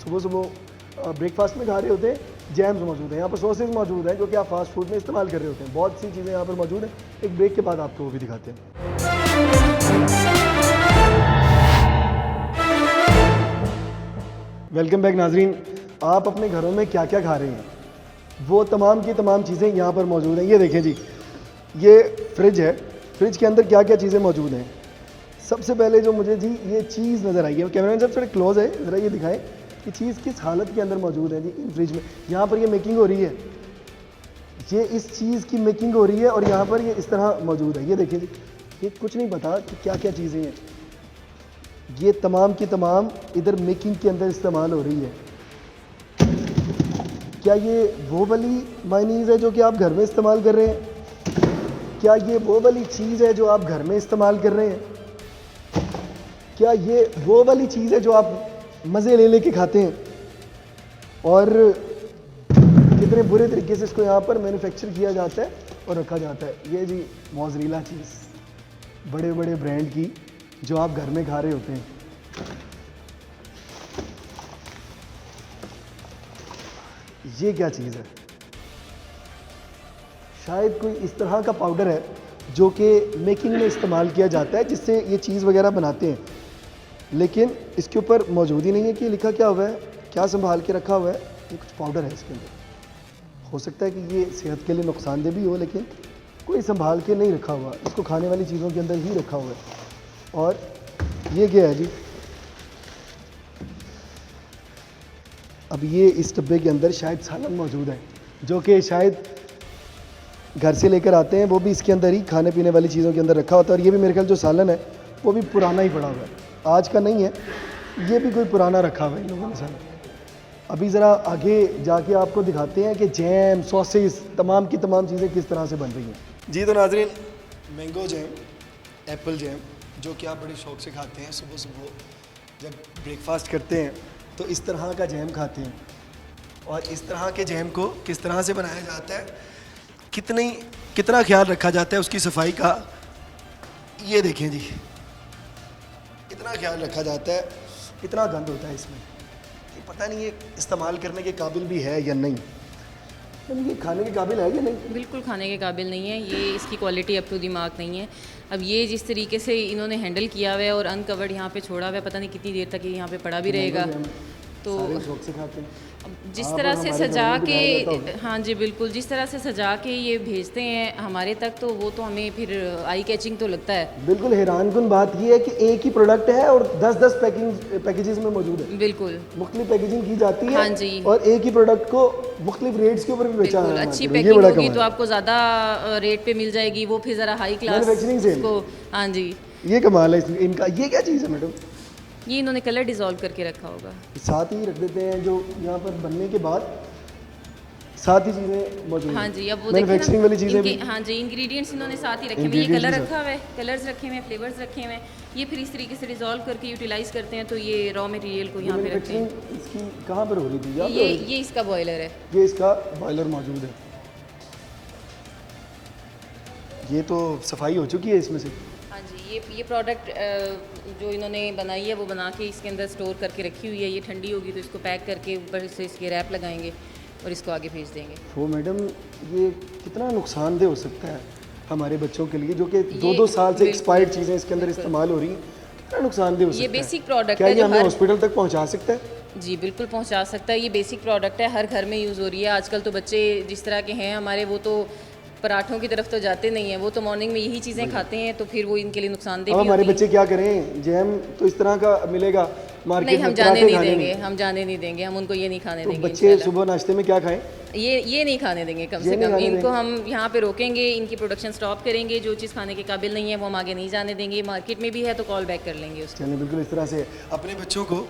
S1: सुबह सुबह ब्रेकफास्ट में खा रहे होते हैं। जैम्स मौजूद हैं यहाँ पर, सॉसेज मौजूद हैं जो कि आप फास्ट फूड में इस्तेमाल कर रहे होते हैं। बहुत सी चीज़ें यहाँ पर मौजूद हैं। एक ब्रेक के बाद आपको वो भी दिखाते हैं। वेलकम बैक नाजरीन। आप अपने घरों में क्या क्या खा रहे हैं, वो तमाम की तमाम चीज़ें यहाँ पर मौजूद हैं। ये देखें जी, ये फ्रिज है, फ्रिज के अंदर क्या क्या चीज़ें मौजूद हैं। सबसे पहले जो मुझे जी ये चीज़ नज़र आई है, कैमरामैन साहब थोड़े क्लोज है, ज़रा ये दिखाएं कि चीज़ किस हालत के अंदर मौजूद है जी इन फ्रिज में। यहाँ पर ये मेकिंग हो रही है, ये इस चीज़ की मेकिंग हो रही है और यहाँ पर ये इस तरह मौजूद है। ये देखिए जी, ये कुछ नहीं पता कि क्या क्या चीज़ें हैं। ये तमाम की तमाम इधर मेकिंग के अंदर इस्तेमाल हो रही है। क्या ये वो वाली मायनीज़ है जो कि आप घर में इस्तेमाल कर रहे हैं? क्या ये वो वाली चीज़ है जो आप घर में इस्तेमाल कर रहे हैं? क्या ये वो वाली चीज़ है जो आप मज़े ले लेके खाते हैं? और कितने बुरे तरीके से इसको यहाँ पर मैन्युफैक्चर किया जाता है और रखा जाता है। ये जी मोज़रेला चीज़, बड़े बड़े ब्रांड की, जो आप घर में खा रहे होते हैं। ये क्या चीज़ है? शायद कोई इस तरह का पाउडर है जो कि मेकिंग में इस्तेमाल किया जाता है, जिससे ये चीज़ वगैरह बनाते हैं, लेकिन इसके ऊपर मौजूद ही नहीं है कि लिखा क्या हुआ है, क्या संभाल के रखा हुआ है। ये कुछ पाउडर है इसके अंदर। हो सकता है कि ये सेहत के लिए नुकसानदेह भी हो, लेकिन कोई संभाल के नहीं रखा हुआ, इसको खाने वाली चीज़ों के अंदर ही रखा हुआ है। और ये क्या है जी? अब ये इस डब्बे के अंदर शायद सालन मौजूद है, जो कि शायद घर से लेकर आते हैं, वो भी इसके अंदर ही खाने पीने वाली चीज़ों के अंदर रखा होता है। और ये भी मेरे ख्याल जो सालन है वो भी पुराना ही पड़ा हुआ है, आज का नहीं है, ये भी कोई पुराना रखा हुआ है इन लोगों ने सालन। अभी ज़रा आगे जाके आपको दिखाते हैं कि जैम, सॉसेस, तमाम की तमाम चीज़ें किस तरह से बन रही हैं। जी तो नाजरीन, मैंगो जैम, एप्पल जैम, जो कि आप बड़े शौक़ से खाते हैं, सुबह सुबह जब ब्रेकफास्ट करते हैं तो इस तरह का जैम खाते हैं। और इस तरह के जैम को किस तरह से बनाया जाता है, कितना ख्याल रखा जाता है उसकी सफाई का, ये देखें जी, इतना ख्याल रखा जाता है, इतना गंद होता है इसमें कि पता नहीं ये इस्तेमाल करने के काबिल भी है या नहीं। ये खाने के काबिल है या नहीं?
S4: बिल्कुल खाने के काबिल नहीं है ये, इसकी quality up to the mark नहीं है। अब ये जिस तरीके से इन्होंने हैंडल किया हुआ है और अनकवर्ड यहाँ पे छोड़ा हुआ है, पता नहीं कितनी देर तक ये यहाँ पे पड़ा भी रहेगा। तो
S1: सारे शौक से खाते हैं।
S4: जिस
S1: आप
S4: तरह
S1: और
S4: से
S1: हमारे
S4: सजा
S1: घर में भी खाया जाता
S4: के,
S1: होगा।
S4: हाँ जी बिल्कुल, जिस तरह से सजा के ये भेजते हैं हमारे तक, तो वो तो हमें फिर आई कैचिंग तो लगता है।
S1: बिल्कुल हैरानकुन बात ये है कि एक ही प्रोडक्ट है और 10-10 पैकेजेस में मौजूद है।
S4: बिल्कुल
S1: मुख्तलिफ पैकेजिंग की जाती है।
S4: हाँ जी।
S1: और एक ही प्रोडक्ट को मुख्तलिफ रेट्स के ऊपर भी बेचा
S4: बिल्कुल
S1: है।
S4: अच्छी
S1: ये
S4: पैकिंग
S1: बड़ा
S4: होगी
S1: कमाल
S4: तो
S1: है।
S4: आपको ज़्यादा रेट पे मिल जाएगी, वो फिर ज़रा हाई क्लास
S1: Manufacturing sale।
S4: को। हाँ जी,
S1: ये कमाल है इनका। ये क्या चीज़ है मैडम?
S4: ये इन्होंने कलर डिज़ोल्व करके रखा होगा।
S1: साथ ही रख देते हैं जो यहाँ पर बनने के बाद साथ ही चीज़ें मौजूद हैं।
S4: हाँ जी, अब वो
S1: मैन्युफैक्चरिंग वाली चीज़ें भी।
S4: हाँ जी, इंग्रेडिएंट्स इन्होंने साथ ही रखे हुए हैं। ये
S1: Ingredients
S4: कलर
S1: भी
S4: रखा हुआ है, कलर्स रखे हुए हैं, फ्लेवर्स रखे हुए हैं। ये फिर इस तरीके से डिज़ोल्व करके यूटिलाइज करते हैं, तो ये रॉ मटेरियल को यहाँ पे रखते हैं।
S1: मैन्युफैक्चरिंग इसकी कहाँ पर हो रही थी? यहाँ पे हो
S4: ये
S1: रही थी?
S4: ये इसका बॉयलर है।
S1: ये इसका बॉयलर मौजूद है। ये तो सफाई हो चुकी है इसमें से।
S4: हाँ जी, ये प्रोडक्ट जो इन्होंने बनाई है वो बना के इसके अंदर स्टोर करके रखी हुई है। ये ठंडी होगी तो इसको पैक करके ऊपर से इसके रैप लगाएंगे और इसको आगे भेज देंगे।
S1: वो मैडम ये कितना नुकसानदेह हो सकता है हमारे बच्चों के लिए, जो कि
S4: ये
S1: 2-2 साल से
S4: बिल्कुल,
S1: एक्सपायर्ड चीज़ें इसके अंदर इस्तेमाल हो रही हैं। कितना नुकसानदेह हो सकता
S4: ये
S1: है?
S4: बेसिक प्रोडक्ट
S1: क्या
S4: है
S1: ये
S4: जो
S1: हमें
S4: हर,
S1: हॉस्पिटल तक पहुंचा सकता है?
S4: जी बिल्कुल पहुंचा सकता है। ये बेसिक प्रोडक्ट है, हर घर में यूज़ हो रही है। आजकल तो बच्चे जिस तरह के हैं हमारे, वो तो पराठों की तरफ तो जाते नहीं हैं, वो तो मॉर्निंग में यही चीज़ें खाते हैं, तो फिर वो इनके लिए नुकसानदेह
S1: अब
S4: भी
S1: हमारे
S4: होती
S1: बच्चे क्या करें? जैम तो इस तरह का मिलेगा
S4: हैं।
S1: मार्केट
S4: नहीं,
S1: में,
S4: हम जाने
S1: पराठे
S4: नहीं
S1: खाने
S4: देंगे,
S1: नहीं।
S4: हम जाने नहीं देंगे, हम उनको ये नहीं खाने
S1: तो
S4: देंगे
S1: बच्चे
S4: इंशाल्लाह।
S1: सुबह नाश्ते में क्या खाएं?
S4: ये नहीं खाने देंगे कम
S1: ये
S4: से
S1: नहीं
S4: कम।
S1: खाने
S4: इनको
S1: देंगे।
S4: हम यहाँ पे रोकेंगे, इनकी प्रोडक्शन स्टॉप करेंगे। जो चीज़ खाने के काबिल नहीं है वो हम आगे नहीं जाने देंगे। मार्केट में भी है तो कॉल बैक कर लेंगे उसको।
S1: चलिए बिल्कुल इस तरह से अपने बच्चों को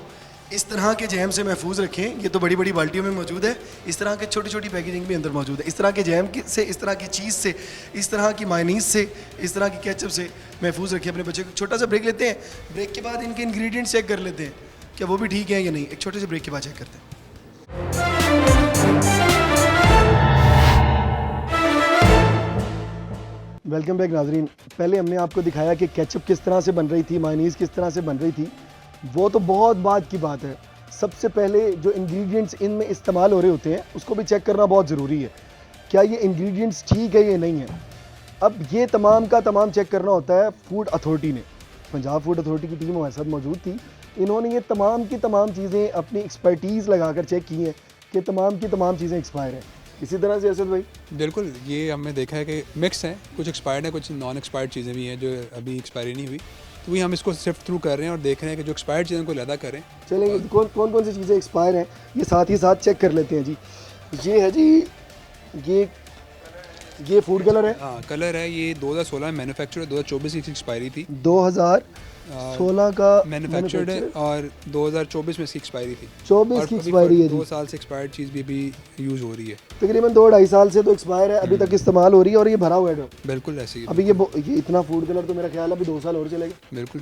S1: इस तरह के जैम से महफूज रखें। ये तो बड़ी बड़ी बाल्टियों में मौजूद है, इस तरह के छोटी छोटी पैकेजिंग भी अंदर मौजूद है। इस तरह के जैम से, इस तरह की चीज़ से, इस तरह की मायनीज से, इस तरह की केचप से महफूज रखें अपने बच्चे को। छोटा सा ब्रेक लेते हैं, ब्रेक के बाद इनके इंग्रेडिएंट्स चेक कर लेते हैं क्या वो भी ठीक है या नहीं। एक छोटे से ब्रेक के बाद चेक करते हैं। वेलकम बैक नाजरीन। पहले हमने आपको दिखाया कि केचप किस तरह से बन रही थी, मायनीज़ किस तरह से बन रही थी। वो तो बहुत बाद की बात है। सबसे पहले जो इंग्रेडिएंट्स इनमें इस्तेमाल हो रहे होते हैं उसको भी चेक करना बहुत ज़रूरी है। क्या ये इंग्रेडिएंट्स ठीक है या नहीं है? अब ये तमाम का तमाम चेक करना होता है फूड अथॉरिटी ने। पंजाब फूड अथॉरिटी की टीम हमारे साथ मौजूद थी। इन्होंने ये तमाम की तमाम चीज़ें अपनी एक्सपर्टीज़ लगाकर चेक की हैं कि तमाम की तमाम चीज़ें एक्सपायर हैं। इसी तरह से असद भाई,
S2: बिल्कुल, ये हमने देखा है कि मिक्स हैं, कुछ एक्सपायर्ड है, कुछ नॉन एक्सपायर्ड चीज़ें भी हैं जो अभी एक्सपायरी नहीं हुई। तो वही हम इसको सिर्फ थ्रू कर रहे हैं और देख रहे हैं कि जो एक्सपायर्ड चीज़ों को लदा करें।
S1: चलेंगे कौन कौन सी चीज़ें एक्सपायर हैं ये साथ ही साथ चेक कर लेते हैं जी। ये है जी, ये फूड कलर है।
S2: हाँ, कलर है, ये 2016 में मैन्युफैक्चर है, 2024 की एक्सपायरी थी।
S1: 2016 का
S2: मैन्युफैक्चर्ड है और 2024 में इसकी एक्सपायरी थी।
S1: 24
S2: और
S1: की
S2: अभी
S1: एक्सपायरी है
S2: 2
S1: जी।
S2: साल से एक्सपायर्ड चीज़ भी अभी यूज़ हो रही है।
S1: तकरीबन 2-2.5 साल से तो एक्सपायर है, अभी तक इस्तेमाल हो रही है और ये भरा हुआ है।
S2: बिल्कुल ऐसे ही है।
S1: अभी ये इतना फूड कलर तो मेरा ख्याल है अभी 2 साल और चलेगा।
S2: बिल्कुल,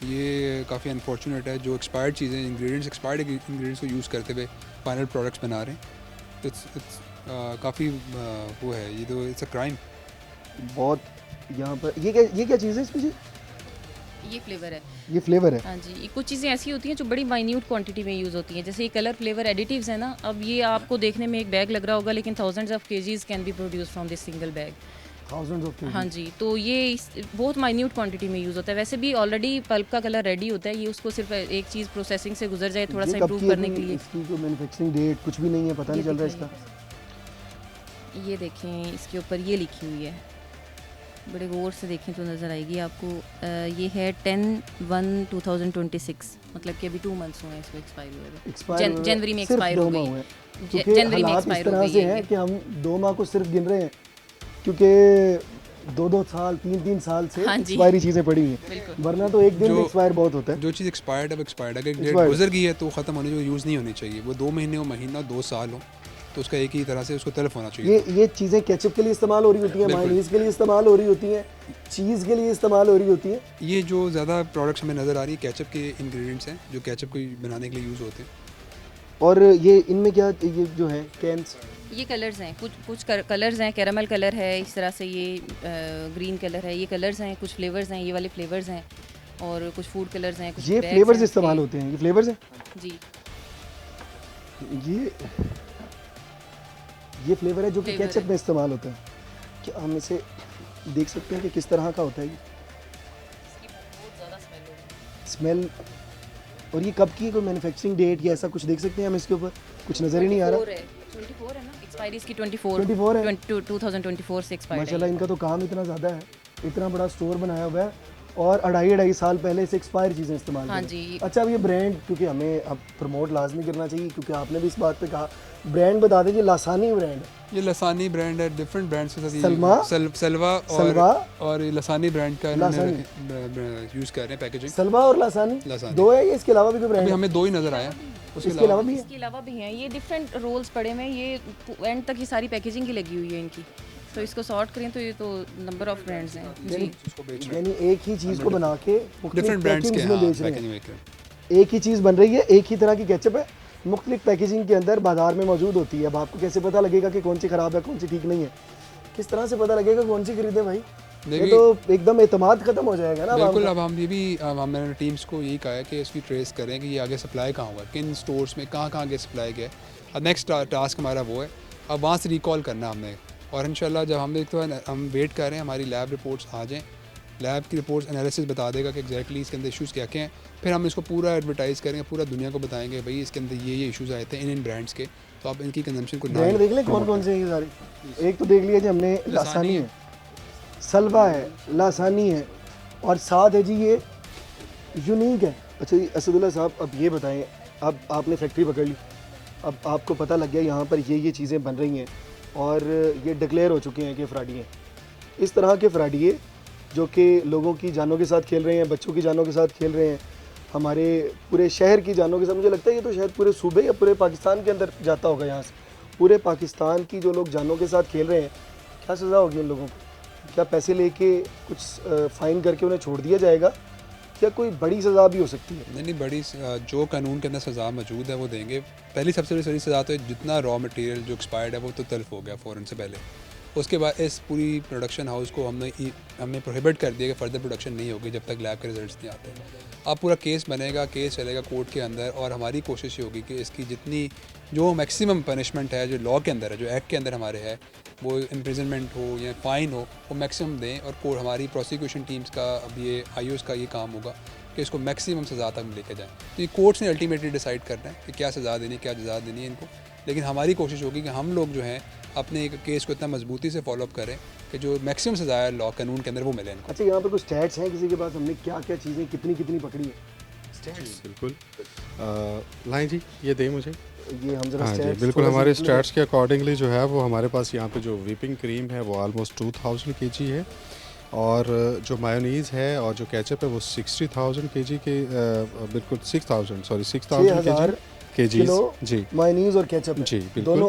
S2: ये काफ़ी अनफॉर्चुनेट है जो एक्सपायर्ड चीज़ें, इंग्रेडिएंट्स, एक्सपायर्ड इंग्रेडिएंट्स को यूज़ करते हुए फाइनल प्रोडक्ट्स बना रहे हैं। इट्स काफ़ी वो है, ये तो इट्स अ क्राइम।
S1: बहुत यहाँ पर ये क्या चीज़ है इसमें जी?
S4: ये फ्लेवर है।
S1: ये फ्लेवर है।
S4: हाँ जी, ये कुछ चीज़ें ऐसी होती हैं जो बड़ी माइन्यूट क्वांटिटी में यूज़ होती हैं। जैसे ये कलर फ्लेवर एडिटिव्स है ना, अब ये आपको देखने में एक बैग लग रहा होगा लेकिन thousands of KGs can be produce from this single bag.
S1: Thousands of
S4: हाँ जी, तो ये बहुत माइन्यूट क्वांटिटी में यूज़ होता है। वैसे भी ऑलरेडी पल्प का कलर रेडी होता है, ये उसको सिर्फ एक चीज़ प्रोसेसिंग से गुजर जाए थोड़ा सा इंप्रूव करने के लिए।
S1: इसकी कोई मैन्युफैक्चरिंग डेट कुछ भी नहीं है, पता नहीं चल रहा है इसका।
S4: ये देखें, इसके ऊपर ये लिखी हुई है, बड़े गौर से देखें तो नज़र आएगी आपको। ये है 10/1/2026, मतलब कि अभी 2 मंथ्स हुए हैं इसको एक्सपायर हुए। जनवरी में एक्सपायर हो गई। जनवरी में एक्सपायर हो गई
S1: है कि हम 2 माह को सिर्फ गिन रहे हैं क्योंकि 2-2 साल 3-3 साल से
S4: हाँ जी।
S1: एक्सपायरी चीज़ें पड़ी हुई हैं, वरना तो एक दिन में एक्सपायर बहुत होता है।
S2: जो चीज़ एक्सपायर्ड अब एक्सपायर्ड है, अगर डेट
S1: Expired।
S2: गुजर गई है तो ख़त्म होने जो यूज़ नहीं होनी चाहिए। वो 2 महीने हो, महीना, 2 साल हो, तो उसका एक ही तरह से उसको तलब होना चाहिए।
S1: ये चीज़ें केचप के लिए इस्तेमाल हो रही होती हैं,
S2: बिल्कुल।
S1: मायोनीज़ के लिए इस्तेमाल हो रही होती हैं, चीज़ के लिए इस्तेमाल हो रही होती हैं।
S2: ये जो ज़्यादा प्रोडक्ट्स हमें नज़र आ रही है केचप के इंग्रेडिएंट्स हैं जो केचप को बनाने के लिए यूज़ होते हैं।
S1: और ये इनमें क्या ये जो है कैंस
S4: ये कलर्स हैं, कुछ कलर्स हैं, कैरामल कलर है, इस तरह से ये ग्रीन कलर है, ये कलर्स हैं, कुछ फ्लेवर्स हैं, ये वाले फ्लेवर्स हैं और कुछ फूड कलर्स हैं, कुछ
S1: ये
S4: bags
S1: फ्लेवर्स
S4: हैं
S1: इस्तेमाल
S4: उसके।
S1: होते हैं, ये फ्लेवर्स हैं
S4: जी,
S1: ये फ्लेवर है जो कि
S4: Flavor
S1: केचप
S4: है।
S1: में इस्तेमाल होता है। क्या हम इसे देख सकते हैं कि किस तरह का होता है ये स्मेल, और ये कब की है, कोई मैन्युफैक्चरिंग डेट या ऐसा कुछ देख सकते हैं हम इसके ऊपर? कुछ नज़र ही नहीं आ रहा।
S4: 24 है ना, एक्सपायरी इसकी 24
S1: 24 है।
S4: 2024 से एक्सपायरी
S1: माशाल्लाह इनका तो काम इतना ज़्यादा है, इतना बड़ा स्टोर बनाया हुआ है और अढ़ाई साल पहले से एक्सपायर चीज़ें इस्तेमाल
S4: हाँ
S1: करें।
S4: जी।
S1: अच्छा, अब ये ब्रांड क्योंकि हमें अब प्रमोट लाजमी करना चाहिए, क्योंकि आपने भी इस बात पे कहा, ब्रांड बता दें, ये लासानी ब्रांड है।
S2: ये लसानी ब्रांड है, डिफरेंट ब्रांड्स के साथ ये
S1: सलमा?
S2: सलवा
S1: सलवा?
S2: और ये लसानी ब्रांड का
S1: लसानी।
S2: इन्होंने यूज़ कर रहे हैं पैकेजिंग।
S1: सलवा और लासानी
S2: लासानी।
S1: दो है, ये इसके अलावा भी कोई ब्रांड
S2: अभी
S1: है?
S2: हमें दो ही नज़र आया,
S1: इसके अलावा भी है?
S4: इसके अलावा भी हैं, ये डिफरेंट रोल्स पड़े हुए हैं, ये एंड तक ये सारी पैकेजिंग की लगी हुई है इनकी, तो इसको सॉर्ट करें तो ये तो नंबर ऑफ ब्रांड्स हैं जी।
S1: यानी एक ही चीज़ को बना के
S2: डिफरेंट ब्रांड्स के
S1: पैकिंग्स में
S2: हाँ,
S1: बेच रहे हैं।
S2: पैकेजिंग में कर
S1: एक ही चीज़ बन रही है, एक ही तरह की केचप है, मुख्तलिफ पैकेजिंग के अंदर बाजार में मौजूद होती है। अब आपको कैसे पता लगेगा कि कौन सी ख़राब है, कौन सी ठीक नहीं है? किस तरह से पता लगेगा कौन सी खरीदें भाई? ये
S2: देखिए-
S1: तो एकदम एतमाद ख़त्म हो जाएगा ना।
S2: बिल्कुल। अब हम ये भी मैंने टीम्स को यही कहा है कि इसकी ट्रेस करें कि ये आगे सप्लाई कहाँ हुआ है, किन स्टोर्स में कहाँ कहाँ आगे सप्लाई गया है। अब नेक्स्ट टास्क हमारा वो है, अब वहाँ से रिकॉल करना हमने, और इंशाल्लाह जब हम तो हम वेट कर रहे हैं हमारी लैब रिपोर्ट्स आ जाएँ, लैब की रिपोर्ट्स एनालिसिस बता देगा कि एग्जैक्टली इसके अंदर इशूज़ क्या क्या हैं, फिर हम इसको पूरा एडवर्टाइज़ करेंगे, पूरा दुनिया को बताएंगे भाई इसके अंदर ये इशूज़ आए थे इन ब्रांड्स के, तो आप इनकी कंजम्पशन को
S1: ब्रांड देख लें कौन कौन से हैं ये सारे। एक तो देख लिया जी हमने, लासानी है, सलवा है, लासानी है, और साथ है जी ये यूनिक है। अच्छा जी असदुल्ला साहब, अब ये बताएं, अब आपने फैक्ट्री पकड़ ली, अब आपको पता लग गया यहाँ पर ये चीज़ें बन रही हैं और ये डिक्लेयर हो चुके हैं कि फ्राडी हैं। इस तरह के फ्राडिये जो कि लोगों की जानों के साथ खेल रहे हैं, बच्चों की जानों के साथ खेल रहे हैं, हमारे पूरे शहर की जानों के साथ, मुझे लगता है ये तो शायद पूरे सूबे या पूरे पाकिस्तान के अंदर जाता होगा। यहाँ से पूरे पाकिस्तान की जो लोग जानों के साथ खेल रहे हैं, क्या सज़ा होगी उन लोगों को? क्या पैसे लेके कुछ फ़ाइन करके उन्हें छोड़ दिया जाएगा, या कोई बड़ी सज़ा भी हो सकती है?
S2: नहीं बड़ी जो कानून के अंदर सज़ा मौजूद है वो देंगे। पहली सबसे बड़ी सज़ा तो है जितना रॉ मटेरियल जो एक्सपायर्ड है वो तो तल्फ हो गया फ़ौरन से पहले। उसके बाद इस पूरी प्रोडक्शन हाउस को हमने प्रोहिबिट कर दिया कि फर्दर प्रोडक्शन नहीं होगी जब तक लैब के रिजल्ट्स नहीं आते। अब पूरा केस बनेगा, केस चलेगा कोर्ट के अंदर, और हमारी कोशिश ये होगी कि इसकी जितनी जो मैक्सिमम पनिशमेंट है जो लॉ के अंदर है, जो एक्ट के अंदर हमारे है, वो इम्प्रिजनमेंट हो या फ़ाइन हो, वो मैक्सिमम दें। और कोर्ट हमारी प्रोसिक्यूशन टीम्स का अब ये आईओज़ का ये काम होगा कि इसको मैक्सिमम सज़ा तक लेके जाएँ। तो ये कोर्ट्स ने अल्टीमेटली डिसाइड करना है कि क्या सज़ा देनी, क्या सज़ा देनी है इनको। लेकिन हमारी कोशिश होगी कि हम लोग जो हैं अपने एक केस को इतना मजबूती से फॉलोअप करें कि जो मैक्सिमम सज़ा है लॉ कानून के अंदर वो मिले इनको।
S1: अच्छा, यहाँ पर कुछ स्टैट्स हैं किसी के पास, हमने क्या क्या चीज़ें कितनी कितनी पकड़ी है?
S5: बिल्कुल लाएं जी, ये दें मुझे।
S1: ये हम जरा
S5: हाँ जी,
S1: stats
S5: बिल्कुल
S1: थोड़ा सा
S5: हमारे
S1: देख लें।
S5: स्टैट्स के अकॉर्डिंगली जो है वो हमारे पास यहाँ पे जो व्हिपिंग क्रीम है वो ऑलमोस्ट 2000 kg है, और जो मायोनीज़ है और जो केचप है वो 60,000 kg के बिल्कुल 6,000 kg
S1: किलो
S5: जी
S1: मायोनीज और केचप है।
S5: जी, बिल्कुल।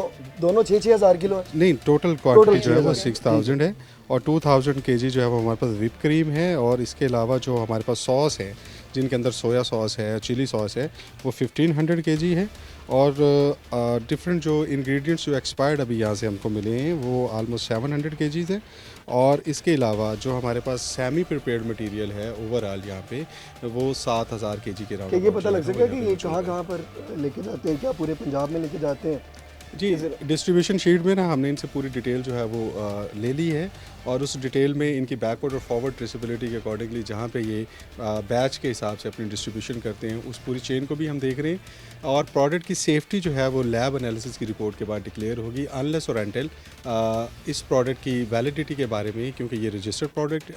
S1: दोनों 6-6 हज़ार किलो है।
S5: नहीं, टोटल क्वांटिटी जो है वो
S1: 6,000
S5: 6000 है, और 2000 kg जो है वो हमारे पास व्हिप क्रीम है, और इसके अलावा जो हमारे पास सॉस है जिनके अंदर सोया सॉस है, चिली सॉस है, वो 1500 kg है, और डिफरेंट जो इंग्रेडिएंट्स जो एक्सपायर्ड अभी यहाँ से हमको मिले हैं वो ऑलमोस्ट 700 kg है। और इसके अलावा जो हमारे पास सेमी प्रिपेयर्ड मटेरियल है ओवरऑल यहाँ पे वो 7000 kg के राउंड।
S1: क्या ये पता लग सकेगा कि ये कहाँ कहाँ पर लेके जाते हैं? क्या पूरे पंजाब में लेके जाते हैं?
S5: जी, डिस्ट्रीब्यूशन शीट में ना हमने इनसे पूरी डिटेल जो है वो ले ली है, और उस डिटेल में इनकी बैकवर्ड और फॉरवर्ड ट्रेसेबिलिटी के अकॉर्डिंगली जहाँ पे ये बैच के हिसाब से अपनी डिस्ट्रीब्यूशन करते हैं उस पूरी चेन को भी हम देख रहे हैं। और प्रोडक्ट की सेफ्टी जो है वो लैब एनालिसिस की रिपोर्ट के बाद डिक्लेयर होगी, अनलेस और अनटिल इस प्रोडक्ट की वैलिडिटी के बारे में, क्योंकि ये रजिस्टर्ड प्रोडक्ट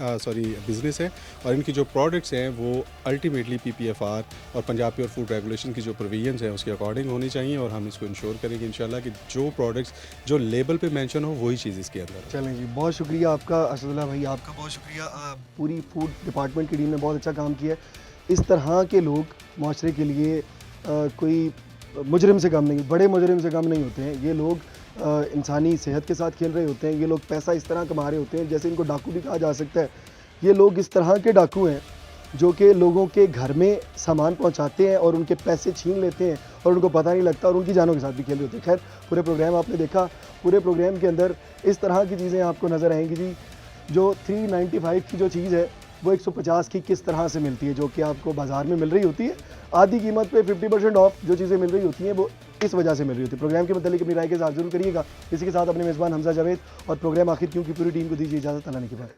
S5: बिज़नेस है, और इनकी जो प्रोडक्ट्स हैं वो अल्टीमेटली PPFR और पंजाब प्योर फूड रेगुलेशन की जो प्रोविजंस हैं उसके अकॉर्डिंग होनी चाहिए, और हम इसको इंश्योर करेंगे इंशाल्लाह कि जो प्रोडक्ट्स जो लेबल पे मेंशन हो वही चीज़ इसके अंदर है।
S1: चलें जी, बहुत शुक्रिया आपका असदुल्ला भाई, आपका बहुत शुक्रिया। पूरी फूड डिपार्टमेंट की टीम ने बहुत अच्छा काम किया है। इस तरह के लोग माशरे के लिए कोई मुजरिम से कम नहीं, बड़े मुजरिम से कम नहीं होते हैं। ये लोग इंसानी सेहत के साथ खेल रहे होते हैं। ये लोग पैसा इस तरह कमा रहे होते हैं जैसे इनको डाकू भी कहा जा सकता है। ये लोग इस तरह के डाकू हैं जो कि लोगों के घर में सामान पहुंचाते हैं और उनके पैसे छीन लेते हैं और उनको पता नहीं लगता और उनकी जानों के साथ भी खेल रहे होते हैं। खैर पूरे प्रोग्राम आपने देखा, पूरे प्रोग्राम के अंदर इस तरह की चीज़ें आपको नज़र आएंगी जी। जो 395 की जो चीज़ है वो 150 की किस तरह से मिलती है, जो कि आपको बाज़ार में मिल रही होती है आधी कीमत पे 50% ऑफ जो चीज़ें मिल रही होती हैं वो इस वजह से मिल रही होती है। प्रोग्राम के मतलब अपनी राय के साथ जरूर करिएगा। इसी के साथ अपने मेज़बान हमजा जावेद और प्रोग्राम आखिर क्यों की पूरी टीम को दीजिए इजाज़त। अल्लाह ने के बाद।